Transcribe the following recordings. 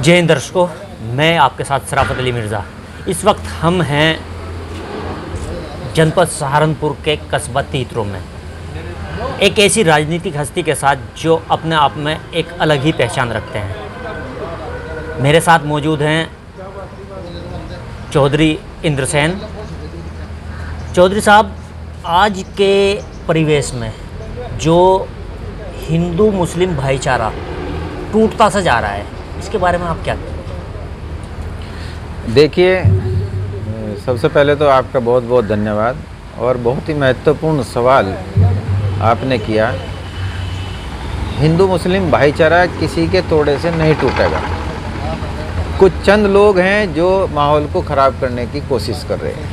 जय हिंद दर्शकों, मैं आपके साथ सराफत अली मिर्ज़ा। इस वक्त हम हैं जनपद सहारनपुर के कस्बा तीतरो में, एक ऐसी राजनीतिक हस्ती के साथ जो अपने आप में एक अलग ही पहचान रखते हैं। मेरे साथ मौजूद हैं चौधरी इंद्रसेन। चौधरी साहब, आज के परिवेश में जो हिंदू मुस्लिम भाईचारा टूटता सा जा रहा है, इसके बारे में आप क्या कहें? देखिए, सबसे पहले तो आपका बहुत बहुत धन्यवाद और बहुत ही महत्वपूर्ण सवाल आपने किया। हिंदू मुस्लिम भाईचारा किसी के तोड़े से नहीं टूटेगा। कुछ चंद लोग हैं जो माहौल को ख़राब करने की कोशिश कर रहे हैं।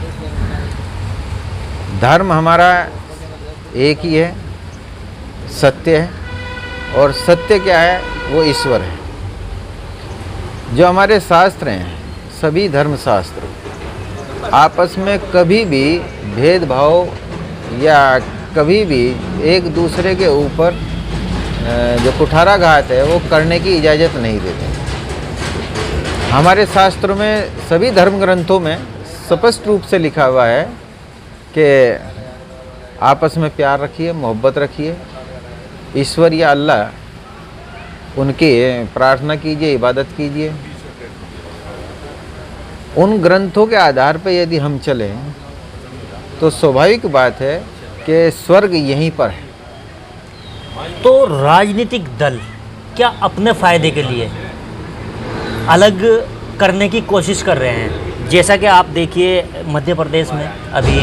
धर्म हमारा एक ही है, सत्य है, और सत्य क्या है? वो ईश्वर है। जो हमारे शास्त्र हैं, सभी धर्मशास्त्र आपस में कभी भी भेदभाव या कभी भी एक दूसरे के ऊपर जो कुठाराघात है वो करने की इजाज़त नहीं देते। हमारे शास्त्रों में, सभी धर्म ग्रंथों में स्पष्ट रूप से लिखा हुआ है कि आपस में प्यार रखिए, मोहब्बत रखिए, ईश्वर या अल्लाह उनकी प्रार्थना कीजिए, इबादत कीजिए। उन ग्रंथों के आधार पर यदि हम चलें तो स्वाभाविक बात है कि स्वर्ग यहीं पर है। तो राजनीतिक दल क्या अपने फ़ायदे के लिए अलग करने की कोशिश कर रहे हैं? जैसा कि आप देखिए, मध्य प्रदेश में अभी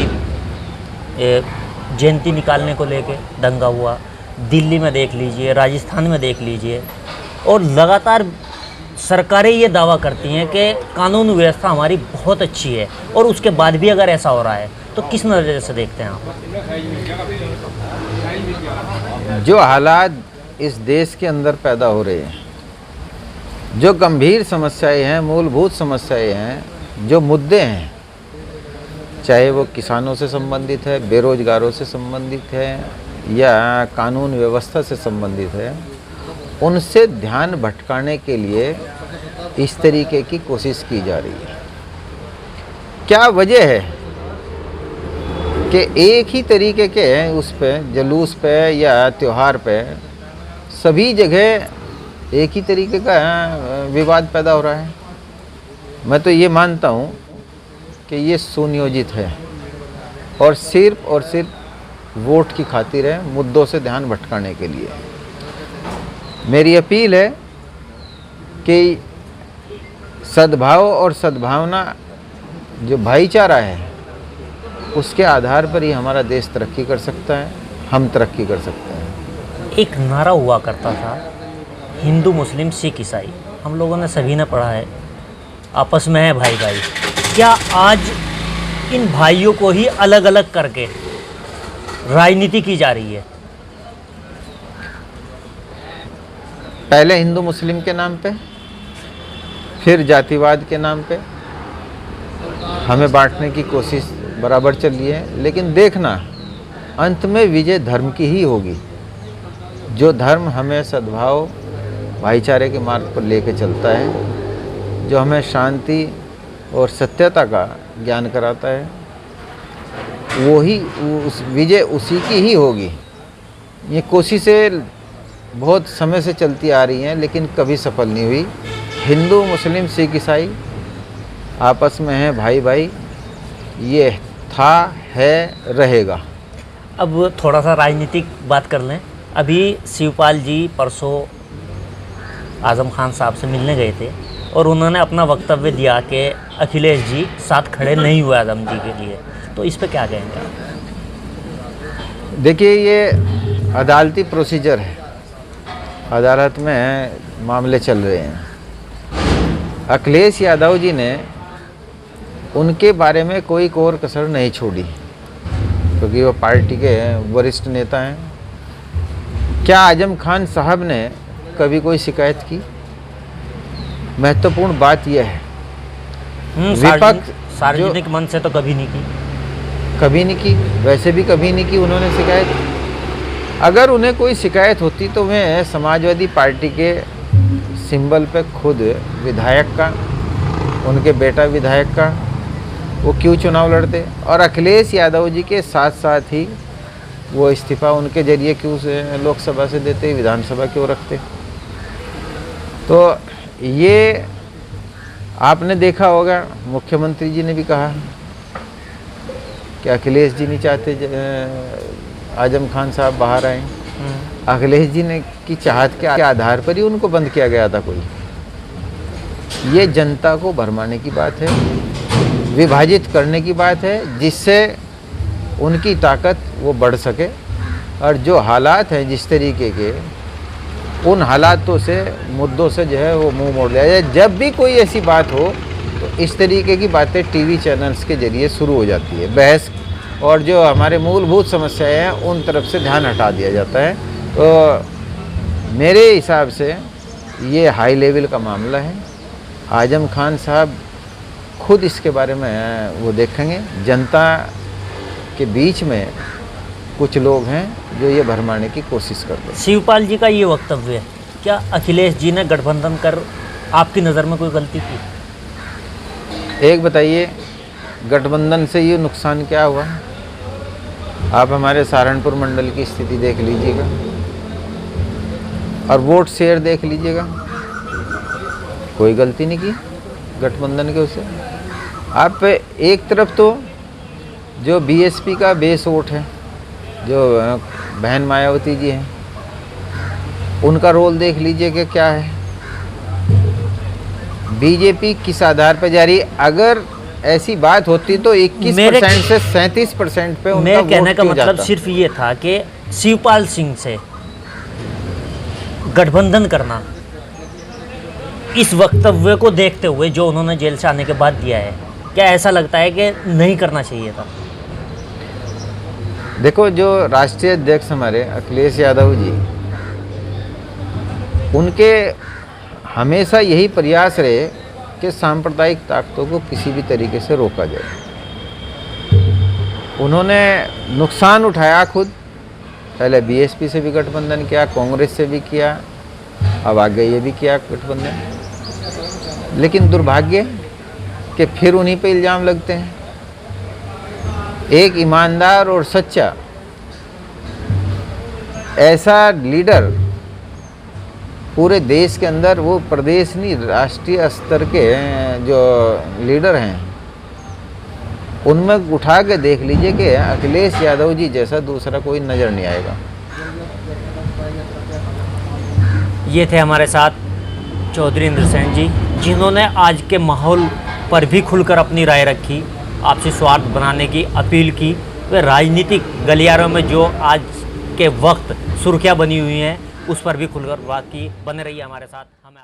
जयंती निकालने को लेके दंगा हुआ, दिल्ली में देख लीजिए, राजस्थान में देख लीजिए, और लगातार सरकारें ये दावा करती हैं कि कानून व्यवस्था हमारी बहुत अच्छी है, और उसके बाद भी अगर ऐसा हो रहा है तो किस नज़रिए से देखते हैं आप? जो हालात इस देश के अंदर पैदा हो रहे हैं, जो गंभीर समस्याएं हैं, मूलभूत समस्याएं हैं, जो मुद्दे हैं, चाहे वो किसानों से संबंधित है, बेरोजगारों से संबंधित है या कानून व्यवस्था से संबंधित है, उनसे ध्यान भटकाने के लिए इस तरीके की कोशिश की जा रही है। क्या वजह है कि एक ही तरीके के उस पे, जुलूस पे या त्यौहार पे सभी जगह एक ही तरीके का विवाद पैदा हो रहा है? मैं तो ये मानता हूँ कि ये सुनियोजित है और सिर्फ वोट की खातिर है, मुद्दों से ध्यान भटकाने के लिए। मेरी अपील है कि सद्भाव और सद्भावना, जो भाईचारा है, उसके आधार पर ही हमारा देश तरक्की कर सकता है, हम तरक्की कर सकते हैं। एक नारा हुआ करता था, हिंदू मुस्लिम सिख ईसाई, हम लोगों ने सभी ने पढ़ा है, आपस में है भाई भाई। क्या आज इन भाइयों को ही अलग अलग करके राजनीति की जा रही है? पहले हिंदू मुस्लिम के नाम पे, फिर जातिवाद के नाम पे हमें बांटने की कोशिश बराबर चल रही है। लेकिन देखना, अंत में विजय धर्म की ही होगी। जो धर्म हमें सद्भाव, भाईचारे के मार्ग पर लेके चलता है, जो हमें शांति और सत्यता का ज्ञान कराता है, वही उस विजय उसी की ही होगी। ये कोशिशें बहुत समय से चलती आ रही हैं, लेकिन कभी सफल नहीं हुई। हिंदू मुस्लिम सिख ईसाई आपस में हैं भाई भाई, ये था, है, रहेगा। अब थोड़ा सा राजनीतिक बात कर लें। अभी शिवपाल जी परसों आज़म खान साहब से मिलने गए थे और उन्होंने अपना वक्तव्य दिया कि अखिलेश जी साथ खड़े नहीं हुए आज़म जी के लिए, तो इस पे क्या कहेंगे आप? देखिए, ये अदालती प्रोसीजर है, अदालत में मामले चल रहे हैं। अखिलेश यादव जी ने उनके बारे में कोई कोर कसर नहीं छोड़ी, क्योंकि वो पार्टी के वरिष्ठ नेता हैं। क्या आज़म खान साहब ने कभी कोई शिकायत की? महत्वपूर्ण बात यह है, विपक्ष सार्वजनिक मंच से तो कभी नहीं की, कभी नहीं की, वैसे भी कभी नहीं की उन्होंने शिकायत। अगर उन्हें कोई शिकायत होती तो वे समाजवादी पार्टी के सिंबल पे खुद विधायक का, उनके बेटा विधायक का, वो क्यों चुनाव लड़ते, और अखिलेश यादव जी के साथ साथ ही वो इस्तीफा उनके जरिए क्यों से लोकसभा से देते, विधानसभा क्यों रखते। तो ये आपने देखा होगा, मुख्यमंत्री जी ने भी कहा कि अखिलेश जी नहीं चाहते आजम खान साहब बाहर आए। अखिलेश जी ने की चाहत के आधार पर ही उनको बंद किया गया था कोई। ये जनता को भरमाने की बात है, विभाजित करने की बात है, जिससे उनकी ताकत वो बढ़ सके। और जो हालात हैं जिस तरीके के, उन हालातों से, मुद्दों से जो है वो मुंह मोड़ लिया जाए। जब भी कोई ऐसी बात हो तो इस तरीके की बातें टीवी चैनल्स के जरिए शुरू हो जाती है, बहस, और जो हमारे मूलभूत समस्याएं हैं उन तरफ से ध्यान हटा दिया जाता है। तो मेरे हिसाब से ये हाई लेवल का मामला है। आजम खान साहब खुद इसके बारे में वो देखेंगे। जनता के बीच में कुछ लोग हैं जो ये भरमाने की कोशिश करते हैं। शिवपाल जी का ये वक्तव्य है, क्या अखिलेश जी ने गठबंधन कर आपकी नज़र में कोई गलती की? एक बताइए, गठबंधन से ये नुकसान क्या हुआ? आप हमारे सहारनपुर मंडल की स्थिति देख लीजिएगा और वोट शेयर देख लीजिएगा। कोई गलती नहीं की गठबंधन के उसे। आप एक तरफ तो जो बीएसपी का बेस वोट है, जो बहन मायावती जी हैं, उनका रोल देख लीजिए कि क्या है। बीजेपी किस आधार पर जा रही है? अगर ऐसी बात होती तो 21% से 37% पे उनका मेरे कहने वोट का क्यों मतलब जाता? सिर्फ ये था कि शिवपाल सिंह से गठबंधन करना, इस वक्तव्य को देखते हुए जो उन्होंने जेल से आने के बाद दिया है, क्या ऐसा लगता है कि नहीं करना चाहिए था? देखो, जो राष्ट्रीय अध्यक्ष हमारे अखिलेश यादव जी, उनके हमेशा यही प्रयास रहे कि सांप्रदायिक ताकतों को किसी भी तरीके से रोका जाए। उन्होंने नुकसान उठाया खुद, पहले बीएसपी से भी गठबंधन किया, कांग्रेस से भी किया, अब आगे ये भी किया गठबंधन। लेकिन दुर्भाग्य कि फिर उन्हीं पे इल्ज़ाम लगते हैं। एक ईमानदार और सच्चा ऐसा लीडर पूरे देश के अंदर, वो प्रदेश नहीं राष्ट्रीय स्तर के जो लीडर हैं उनमें उठा के देख लीजिए कि अखिलेश यादव जी जैसा दूसरा कोई नज़र नहीं आएगा। ये थे हमारे साथ चौधरी इंद्रसेन जी, जिन्होंने आज के माहौल पर भी खुलकर अपनी राय रखी, आपसी स्वार्थ बनाने की अपील की। वे राजनीतिक गलियारों में जो आज के वक्त सुर्खियां बनी हुई हैं उस पर भी खुलकर बात की। बने रहिए हमारे साथ। हमें